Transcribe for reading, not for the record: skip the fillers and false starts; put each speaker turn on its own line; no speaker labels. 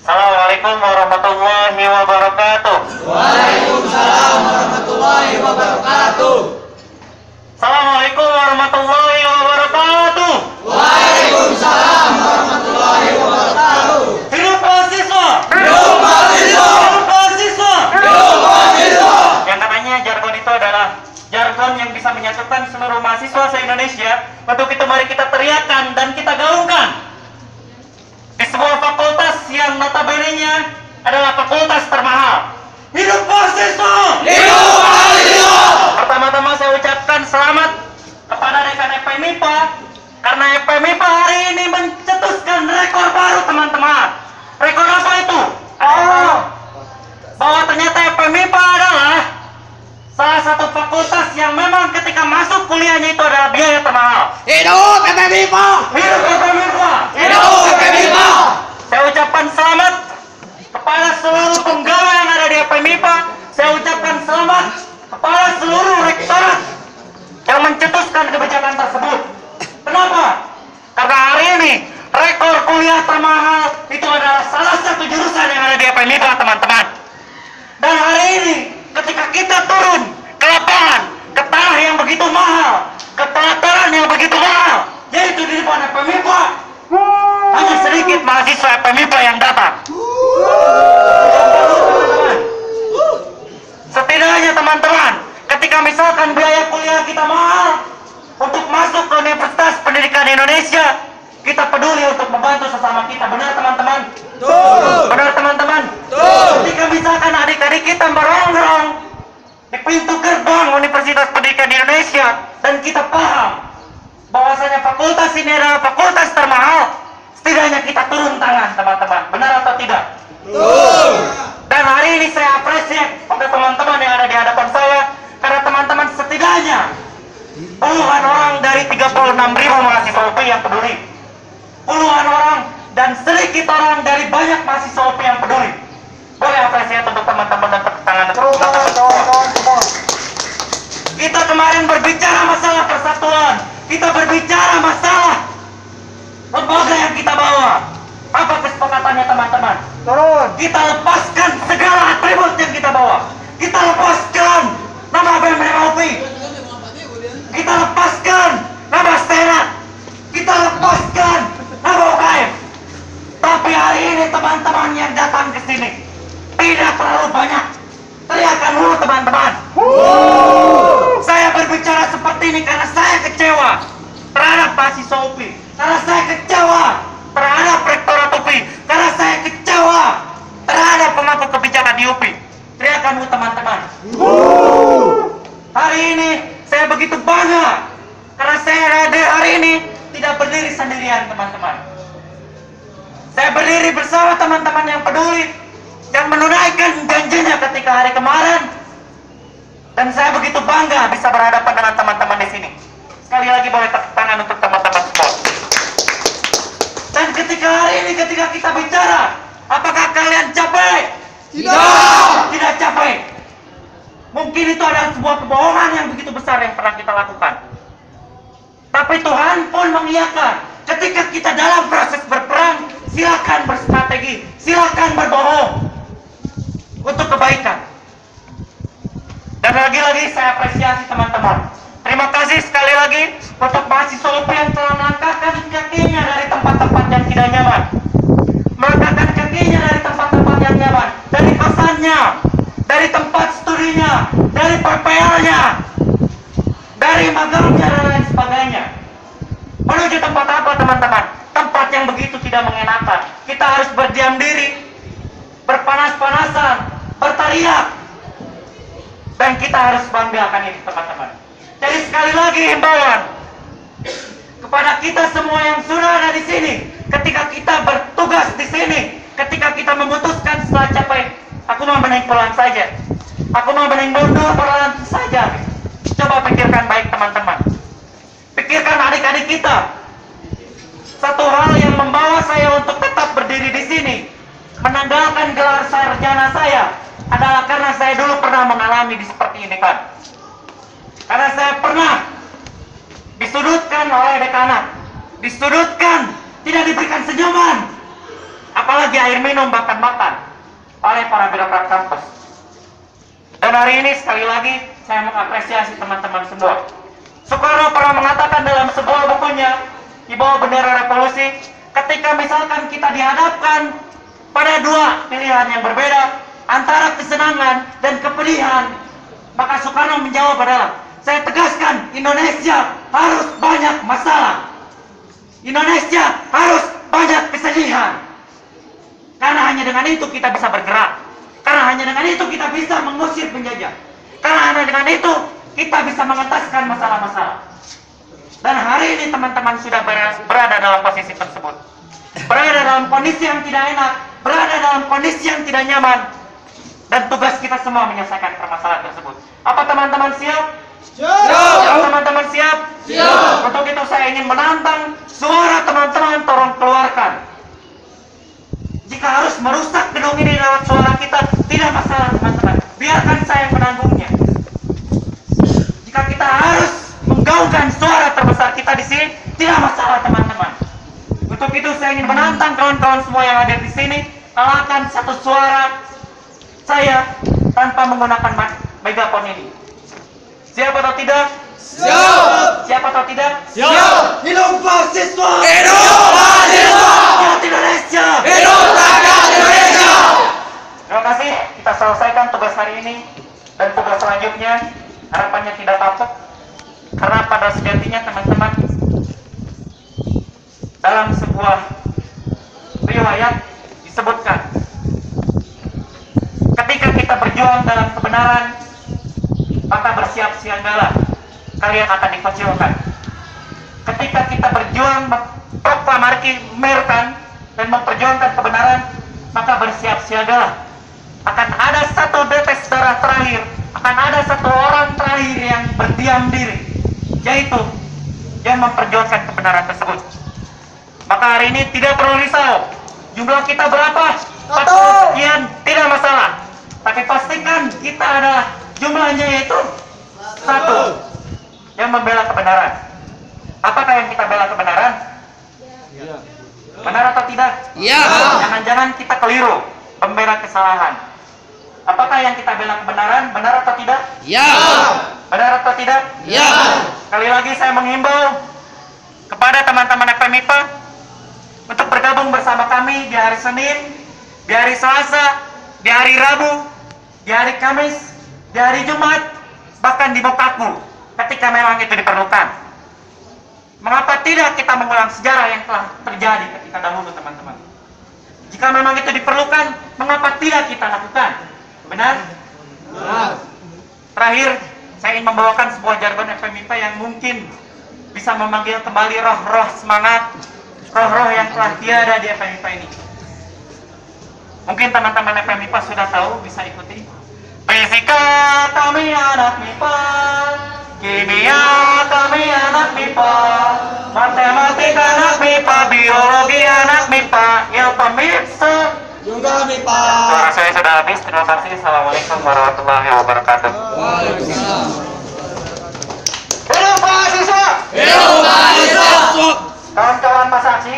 Assalamualaikum warahmatullahi wabarakatuh.
Waalaikumsalam warahmatullahi wabarakatuh.
Assalamualaikum warahmatullahi wabarakatuh.
Waalaikumsalam warahmatullahi wabarakatuh.
Hidup mahasiswa!
Hidup mahasiswa!
Hidup mahasiswa!
Hidup mahasiswa!
Yang katanya jargon itu adalah jargon yang bisa menyatukan seluruh mahasiswa se-Indonesia. Untuk itu mari kita teriakkan dan kita gaungkan. Di sebuah fakultas yang notabene-nya adalah fakultas termahal. Hidup mahasiswa!
Hidup mahasiswa!
Pertama-tama saya ucapkan selamat kepada rekan FPMIPA karena FPMIPA hari ini mencetuskan rekor baru, teman-teman. Rekor apa itu? Bahwa ternyata FPMIPA adalah salah satu fakultas yang memang ketika masuk kuliahnya itu adalah biaya termahal.
Hidup FPMIPA!
Hidup FPMIPA!
Hidup FPMIPA!
Saya ucapkan selamat kepada seluruh penggawa yang ada di FPMIPA. Saya ucapkan selamat kepada seluruh rektorat yang mencetuskan kebijakan tersebut. Kenapa? Karena hari ini rekor kuliah termahal itu adalah salah satu jurusan yang ada di FPMIPA, teman-teman. Dan hari ini ketika kita turun ke lapangan, ke tanah yang begitu mahal, ke pelataran yang begitu mahal, yaitu di depan FPMIPA, hanya sedikit mahasiswa FPMIPA yang datang. Setidaknya teman-teman, ketika misalkan biaya kuliah kita mahal, untuk masuk ke Universitas Pendidikan Indonesia, kita peduli untuk membantu sesama kita. Benar teman-teman? Benar teman-teman? Ketika misalkan adik-adik kita merongrong di pintu gerbang Universitas Pendidikan Indonesia dan kita paham bahwasanya fakultas ini adalah fakultas termahal, setidaknya kita turun tangan, teman-teman. Benar atau tidak? Dan hari ini saya apresiasi pada teman-teman yang ada di hadapan saya, karena teman-teman setidaknya puluhan orang dari 36.000 mahasiswa UPI yang peduli, puluhan orang dan sedikit orang dari banyak mahasiswa UPI yang peduli. Boleh apresiasi untuk teman-teman dan tepuk tangan. Kita kemarin berbicara masalah persatuan, kita berbicara masalah lembaga yang kita bawa. Apa kesepakatannya teman-teman? Kita lepaskan segala atribut yang kita bawa. Kita lepaskan nama BEM UPI. Kita lepaskan nama Senat. Kita lepaskan nama UKM. Tapi hari ini teman-teman yang datang ke sini tidak terlalu banyak. Teriakan dulu teman-teman. Saya berbicara seperti ini karena saya kecewa terhadap mahasiswa UPI, karena saya kecewa terhadap rektorat UPI, karena saya kecewa terhadap pemangku kebijakan di UPI. Teriakan dulu teman-teman. Hari ini saya begitu bangga karena saya hari ini tidak berdiri sendirian, teman-teman. Saya berdiri bersama teman-teman yang peduli, yang menunaikan janjinya ketika hari kemarin. Dan saya begitu bangga bisa berhadapan dengan teman-teman di sini. Sekali lagi boleh tepuk tangan untuk teman-teman semua. Dan ketika hari ini, ketika kita bicara, apakah kalian capek? Tidak capek. Mungkin itu adalah sebuah kebohongan yang begitu besar yang pernah kita lakukan. Tapi Tuhan pun mengiyakan. Ketika kita dalam proses berperang, silakan berstrategi, silakan berbohong untuk kebaikan. Dan lagi-lagi saya apresiasi teman-teman. Terima kasih sekali lagi untuk mahasiswa UPI yang telah melangkahkan kakinya dari tempat-tempat yang tidak nyaman, melangkahkan kakinya dari tempat-tempat yang nyaman, dari kosannya, dari tempat studinya, dari PPL-nya, dari magangnya dan lain sebagainya, menuju tempat apa teman-teman? Tempat yang begitu tidak mengenakan. Kita harus berdiam diri, berpanas-panasan, berteriak, dan kita harus banggakan ini teman-teman. Jadi sekali lagi himbauan kepada kita semua yang sudah ada di sini, ketika kita bertugas di sini, ketika kita memutuskan setelah capek, aku mau mending pulang saja, aku mau mending mundur pulang saja. Coba pikirkan baik teman-teman, pikirkan adik-adik kita. Satu hal yang membawa saya untuk tetap berdiri di sini, menanggalkan gelar sarjana saya, adalah karena saya dulu pernah mengalami di seperti ini kan. Karena saya pernah disudutkan oleh dekanat, disudutkan, tidak diberikan senyuman, apalagi air minum bahkan makan oleh para birokrat kampus. Dan hari ini sekali lagi saya mengapresiasi teman-teman semua. Soekarno pernah mengatakan dalam sebuah bukunya di bawah bendera revolusi, ketika misalkan kita dihadapkan pada dua pilihan yang berbeda antara kesenangan dan kepedihan, maka Soekarno menjawab adalah, saya tegaskan, Indonesia harus banyak masalah, Indonesia harus banyak kesedihan, karena hanya dengan itu kita bisa bergerak, karena hanya dengan itu kita bisa mengusir penjajah, karena hanya dengan itu kita bisa mengentaskan masalah-masalah. Dan hari ini teman-teman sudah berada dalam posisi tersebut, berada dalam kondisi yang tidak enak, berada dalam kondisi yang tidak nyaman, dan tugas kita semua menyelesaikan permasalahan tersebut. Apa teman-teman siap?
Siap.
Teman-teman siap?
Siap.
Untuk itu saya ingin menantang suara teman-teman, tolong keluarkan. Jika harus merusak gedung ini lewat suara kita, tidak masalah teman-teman, biarkan saya yang menanggungnya. Jika kita harus menggaungkan suara terbesar kita di sini, tidak masalah teman-teman. Untuk itu saya ingin menantang kawan-kawan semua yang ada di sini, kalahkan satu suara saya tanpa menggunakan megafon ini. Siap atau tidak?
Siap.
Siap atau tidak?
Siap.
Hidup mahasiswa!
Hidup mahasiswa!
Rakyat Indonesia!
Hidup rakyat Indonesia!
Terima kasih, kita selesaikan tugas hari ini, dan tugas selanjutnya harapannya tidak kapok, karena pada sejatinya teman-teman, dalam sebuah riwayat disebutkan, ketika kita berjuang dalam kebenaran, maka bersiap-siagalah kalian akan dikucilkan. Ketika kita berjuang memproklamirkan dan memperjuangkan kebenaran, maka bersiap-siagalah akan ada satu tetes darah terakhir, akan ada satu orang terakhir yang berdiam diri, yaitu yang memperjuangkan kebenaran tersebut. Maka hari ini tidak perlu risau jumlah kita berapa, 40 sekian, tidak masalah, tapi pastikan kita ada jumlahnya, yaitu satu yang membela kebenaran. Apakah yang kita bela kebenaran? Benar atau tidak?
Iya.
Jangan-jangan kita keliru membela kesalahan. Apakah yang kita bela kebenaran? Benar atau tidak?
Iya.
Benar atau tidak?
Iya.
Sekali lagi saya menghimbau kepada teman-teman FMIPA untuk bergabung bersama kami di hari Senin, di hari Selasa, di hari Rabu, di hari Kamis, di hari Jumat, bahkan di Mokaku ketika memang itu diperlukan. Mengapa tidak kita mengulang sejarah yang telah terjadi ketika dahulu, teman-teman? Jika memang itu diperlukan, mengapa tidak kita lakukan? Benar?
Benar.
Terakhir, saya ingin membawakan sebuah jargon FMIPA yang mungkin bisa memanggil kembali roh-roh semangat, roh-roh yang telah tiada di FMIPA ini. Mungkin teman-teman FMIPA sudah tahu, bisa ikuti. Fisika kami anak MIPA, kimia kami anak MIPA, matematika anak MIPA, biologi anak MIPA, ya pemirsa
Juga MIPA.
suara saya sudah habis. Terima kasih. Assalamualaikum warahmatullahi wabarakatuh.
Waalaikumsalam.
Hidup mahasiswa!
Hidup mahasiswa.
Kawan-kawan Mas Aksi,